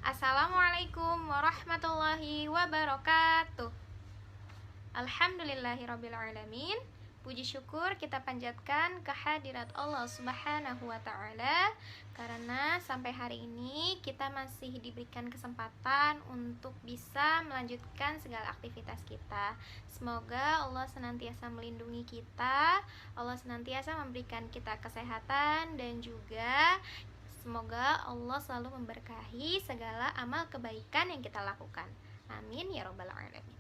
Assalamualaikum warahmatullahi wabarakatuh. Alhamdulillahirrabbilalamin. Puji syukur kita panjatkan kehadirat Allah subhanahu wa ta'ala, karena sampai hari ini kita masih diberikan kesempatan untuk bisa melanjutkan segala aktivitas kita. Semoga Allah senantiasa melindungi kita, Allah senantiasa memberikan kita kesehatan, dan juga semoga Allah selalu memberkahi segala amal kebaikan yang kita lakukan. Amin ya robbal alamin.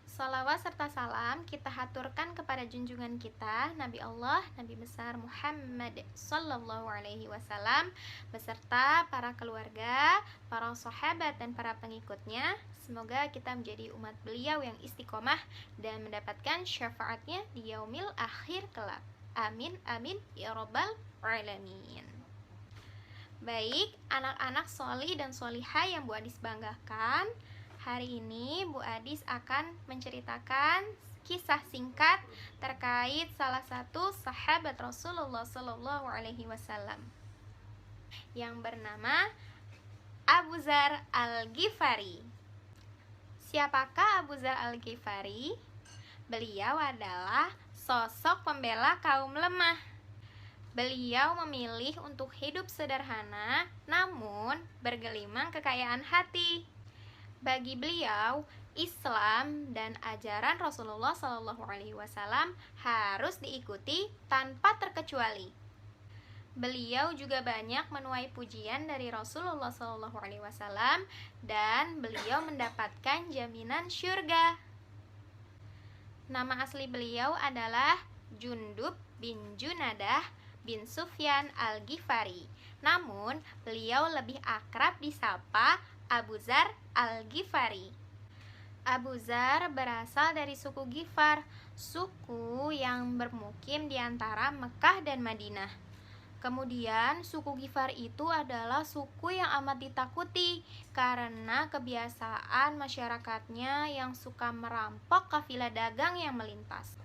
Salawat serta salam kita haturkan kepada junjungan kita, Nabi Allah, Nabi besar Muhammad sallallahu alaihi wasallam, beserta para keluarga, para sahabat, dan para pengikutnya. Semoga kita menjadi umat beliau yang istiqomah dan mendapatkan syafaatnya di yaumil akhir kelak. Amin, amin ya robbal alamin. Baik, anak-anak sholih dan sholihah yang Bu Adis banggakan, hari ini Bu Adis akan menceritakan kisah singkat terkait salah satu sahabat Rasulullah Sallallahu Alaihi Wasallam yang bernama Abu Dzar Al-Ghifari. Siapakah Abu Dzar Al-Ghifari? Beliau adalah sosok pembela kaum lemah. Beliau memilih untuk hidup sederhana, namun bergelimang kekayaan hati. Bagi beliau, Islam dan ajaran Rasulullah Shallallahu Alaihi Wasallam harus diikuti tanpa terkecuali. Beliau juga banyak menuai pujian dari Rasulullah Shallallahu Alaihi Wasallam, dan beliau mendapatkan jaminan syurga. Nama asli beliau adalah Jundub bin Junadah bin Sufyan Al-Ghifari. Namun, beliau lebih akrab disapa Abu Dzar Al-Ghifari. Abu Dzar berasal dari suku Ghifar, suku yang bermukim di antara Mekah dan Madinah. Kemudian, suku Ghifar itu adalah suku yang amat ditakuti karena kebiasaan masyarakatnya yang suka merampok kafilah dagang yang melintas.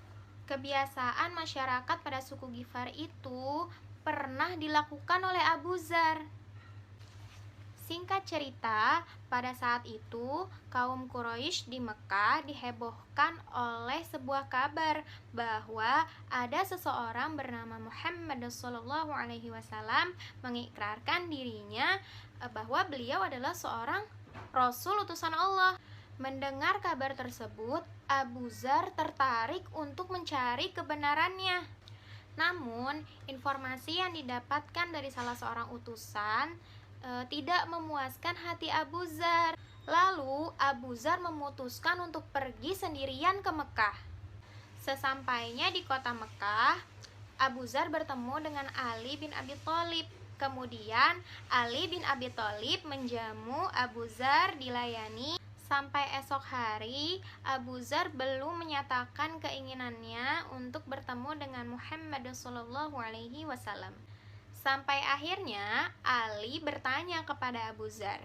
Kebiasaan masyarakat pada suku Ghifar itu pernah dilakukan oleh Abu Dzar. Singkat cerita, pada saat itu kaum Quraisy di Mekah dihebohkan oleh sebuah kabar bahwa ada seseorang bernama Muhammad sallallahu alaihi wasallam mengikrarkan dirinya bahwa beliau adalah seorang rasul utusan Allah. Mendengar kabar tersebut, Abu Dzar tertarik untuk mencari kebenarannya. Namun, informasi yang didapatkan dari salah seorang utusan tidak memuaskan hati Abu Dzar. Lalu, Abu Dzar memutuskan untuk pergi sendirian ke Mekah. Sesampainya di kota Mekah, Abu Dzar bertemu dengan Ali bin Abi Thalib. Kemudian, Ali bin Abi Thalib menjamu Abu Dzar dilayani. Sampai esok hari, Abu Dzar belum menyatakan keinginannya untuk bertemu dengan Muhammad sallallahu alaihi wasallam. Sampai akhirnya Ali bertanya kepada Abu Dzar,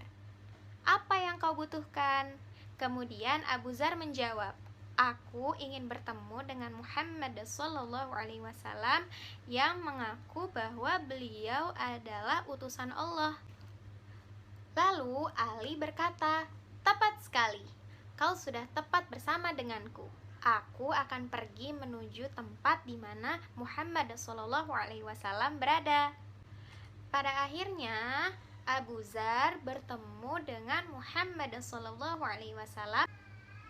"Apa yang kau butuhkan?" Kemudian Abu Dzar menjawab, "Aku ingin bertemu dengan Muhammad sallallahu alaihi wasallam yang mengaku bahwa beliau adalah utusan Allah." Lalu Ali berkata, "Tepat sekali, kau sudah tepat bersama denganku. Aku akan pergi menuju tempat di mana Muhammad sallallahu alaihi wasallam berada." Pada akhirnya, Abu Dzar bertemu dengan Muhammad sallallahu alaihi wasallam.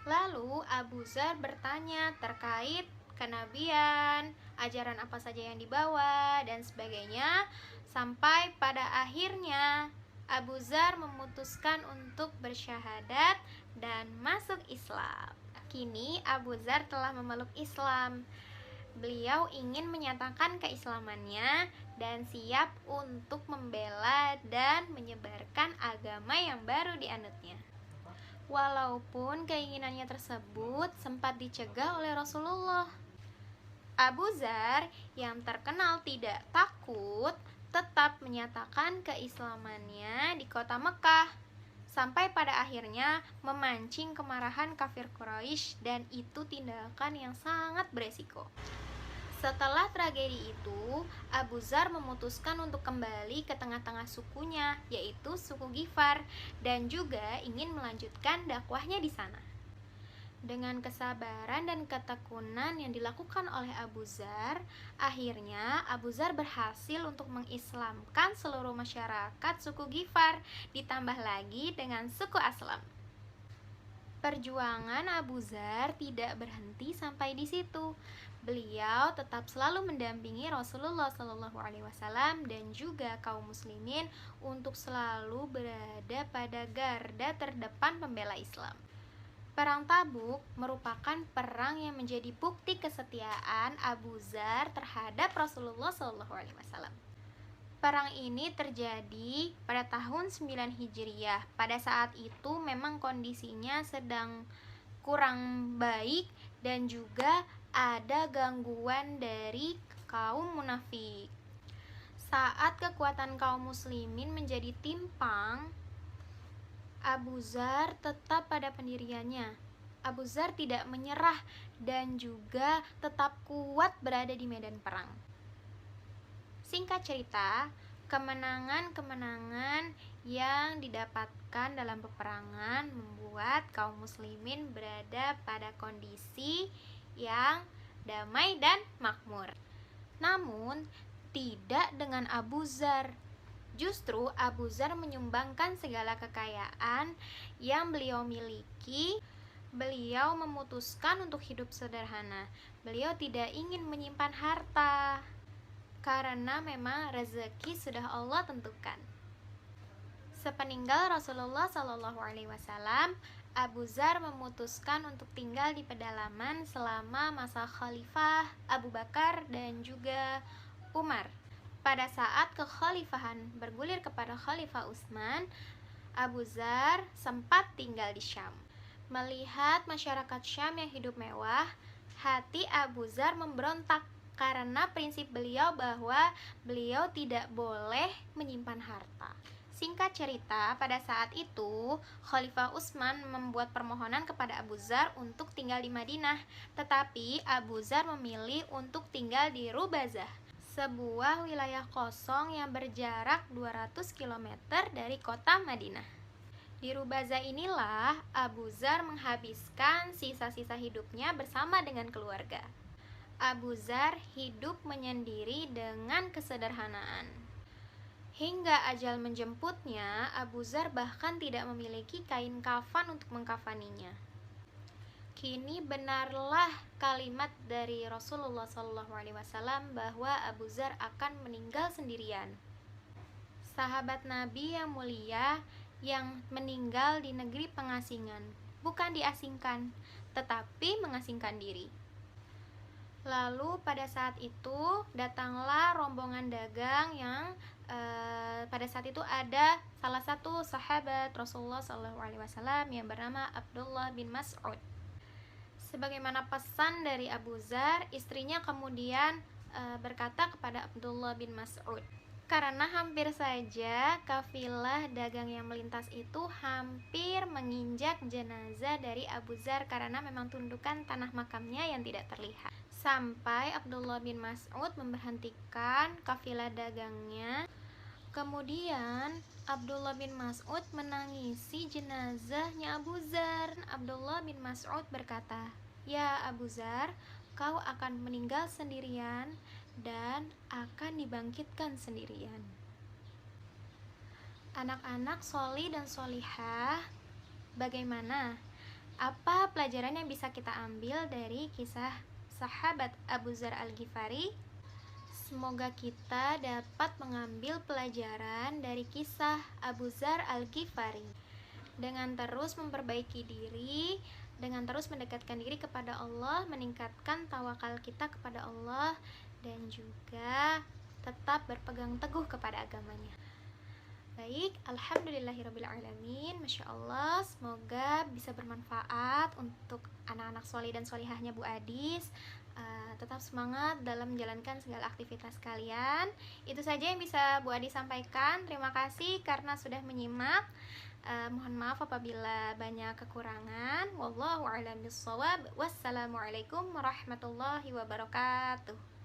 Lalu Abu Dzar bertanya terkait kenabian, ajaran apa saja yang dibawa, dan sebagainya. Sampai pada akhirnya Abu Dzar memutuskan untuk bersyahadat dan masuk Islam. Kini Abu Dzar telah memeluk Islam. Beliau ingin menyatakan keislamannya dan siap untuk membela dan menyebarkan agama yang baru dianutnya. Walaupun keinginannya tersebut sempat dicegah oleh Rasulullah. Abu Dzar yang terkenal tidak takut tetap menyatakan keislamannya di kota Mekah, sampai pada akhirnya memancing kemarahan kafir Quraisy, dan itu tindakan yang sangat beresiko. Setelah tragedi itu, Abu Dzar memutuskan untuk kembali ke tengah-tengah sukunya, yaitu suku Ghifar, dan juga ingin melanjutkan dakwahnya di sana. Dengan kesabaran dan ketekunan yang dilakukan oleh Abu Dzar, akhirnya Abu Dzar berhasil untuk mengislamkan seluruh masyarakat suku Ghifar, ditambah lagi dengan suku Aslam. Perjuangan Abu Dzar tidak berhenti sampai di situ. Beliau tetap selalu mendampingi Rasulullah SAW dan juga kaum muslimin untuk selalu berada pada garda terdepan pembela Islam. Perang Tabuk merupakan perang yang menjadi bukti kesetiaan Abu Dzar terhadap Rasulullah SAW. Perang ini terjadi pada tahun 9 Hijriah. Pada saat itu memang kondisinya sedang kurang baik dan juga ada gangguan dari kaum munafik. Saat kekuatan kaum muslimin menjadi timpang, Abu Dzar tetap pada pendiriannya. Abu Dzar tidak menyerah dan juga tetap kuat berada di medan perang. Singkat cerita, kemenangan-kemenangan yang didapatkan dalam peperangan membuat kaum muslimin berada pada kondisi yang damai dan makmur. Namun, tidak dengan Abu Dzar. Justru Abu Dzar menyumbangkan segala kekayaan yang beliau miliki. Beliau memutuskan untuk hidup sederhana. Beliau tidak ingin menyimpan harta, karena memang rezeki sudah Allah tentukan. Sepeninggal Rasulullah SAW, Abu Dzar memutuskan untuk tinggal di pedalaman selama masa Khalifah Abu Bakar dan juga Umar. Pada saat kekhalifahan bergulir kepada Khalifah Utsman, Abu Dzar sempat tinggal di Syam. Melihat masyarakat Syam yang hidup mewah, hati Abu Dzar memberontak karena prinsip beliau bahwa beliau tidak boleh menyimpan harta. Singkat cerita, pada saat itu Khalifah Utsman membuat permohonan kepada Abu Dzar untuk tinggal di Madinah, tetapi Abu Dzar memilih untuk tinggal di Rubazah, sebuah wilayah kosong yang berjarak 200 km dari kota Madinah. Di Rubazah inilah Abu Dzar menghabiskan sisa-sisa hidupnya bersama dengan keluarga. Abu Dzar hidup menyendiri dengan kesederhanaan. Hingga ajal menjemputnya, Abu Dzar bahkan tidak memiliki kain kafan untuk mengkafaninya. Kini benarlah kalimat dari Rasulullah SAW bahwa Abu Dzar akan meninggal sendirian. Sahabat Nabi yang mulia yang meninggal di negeri pengasingan, bukan diasingkan, tetapi mengasingkan diri. Lalu pada saat itu datanglah rombongan dagang yang pada saat itu ada salah satu sahabat Rasulullah SAW yang bernama Abdullah bin Mas'ud. Sebagaimana pesan dari Abu Dzar, istrinya kemudian berkata kepada Abdullah bin Mas'ud, karena hampir saja kafilah dagang yang melintas itu hampir menginjak jenazah dari Abu Dzar karena memang tundukan tanah makamnya yang tidak terlihat. Sampai Abdullah bin Mas'ud memberhentikan kafilah dagangnya. Kemudian Abdullah bin Mas'ud menangisi jenazahnya Abu Dzar. Abdullah bin Mas'ud berkata, "Ya Abu Dzar, kau akan meninggal sendirian dan akan dibangkitkan sendirian." Anak-anak soli dan solihah, bagaimana? Apa pelajaran yang bisa kita ambil dari kisah sahabat Abu Dzar Al-Ghifari? Semoga kita dapat mengambil pelajaran dari kisah Abu Dzar Al-Ghifari dengan terus memperbaiki diri, dengan terus mendekatkan diri kepada Allah, meningkatkan tawakal kita kepada Allah, dan juga tetap berpegang teguh kepada agamanya. Baik, alhamdulillahirrabbilalamin. Masya Allah, semoga bisa bermanfaat untuk anak-anak solih dan solihahnya Bu Adis. Tetap semangat dalam menjalankan segala aktivitas kalian. Itu saja yang bisa Bu Adis sampaikan. Terima kasih karena sudah menyimak. Mohon maaf apabila banyak kekurangan. Wallahu a'lam bishawab. Wassalamualaikum warahmatullahi wabarakatuh.